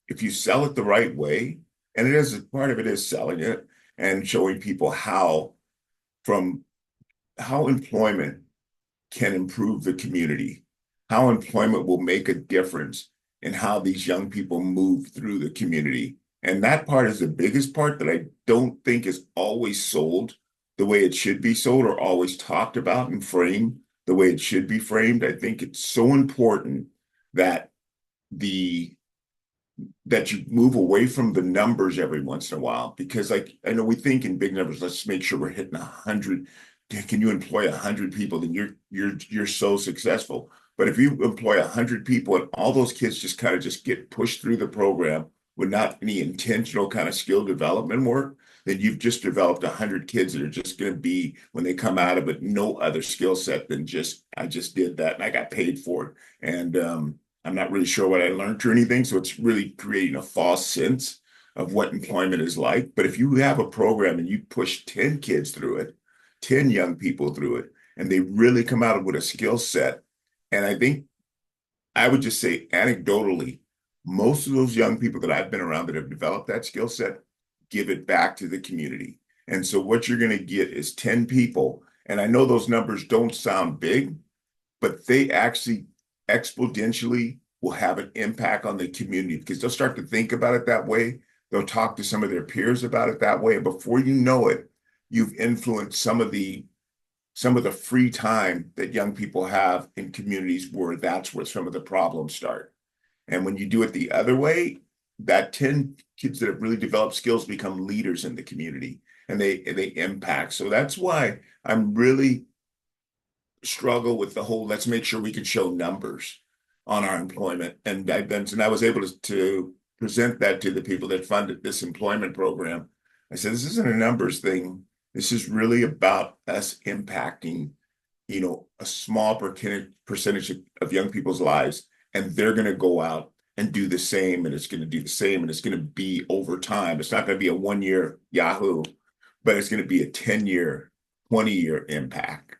if you sell it the right way, and it is part of it is selling it and showing people from how employment can improve the community, how employment will make a difference in how these young people move through the community. And that part is the biggest part that I don't think is always sold the way it should be sold or always talked about and framed the way it should be framed. I think it's so important that the that you move away from the numbers every once in a while, because like I know we think in big numbers, let's make sure we're hitting 100. Can you employ 100 people? Then you're so successful. But if you employ 100 people and all those kids just kind of just get pushed through the program with not any intentional kind of skill development work, then you've just developed 100 kids that are just going to be, when they come out of it, no other skill set than just, I just did that and I got paid for it. And I'm not really sure what I learned or anything. So it's really creating a false sense of what employment is like. But if you have a program and you push 10 kids through it, 10 young people through it, and they really come out with a skill set, and I think I would just say anecdotally, most of those young people that I've been around that have developed that skill set give it back to the community. And so what you're going to get is 10 people. And I know those numbers don't sound big, but they actually exponentially will have an impact on the community because they'll start to think about it that way. They'll talk to some of their peers about it that way. And before you know it, you've influenced some of the free time that young people have in communities where that's where some of the problems start. And when you do it the other way, that 10 kids that have really developed skills become leaders in the community and they impact. So that's why I'm really struggle with the whole let's make sure we can show numbers on our employment. And I was able to present that to the people that funded this employment program. I said, this isn't a numbers thing. This is really about us impacting, a small percentage of young people's lives, and they're going to go out and do the same, and it's going to do the same, and it's going to be over time. It's not going to be a 1 year Yahoo, but it's going to be a 10-year, 20-year impact.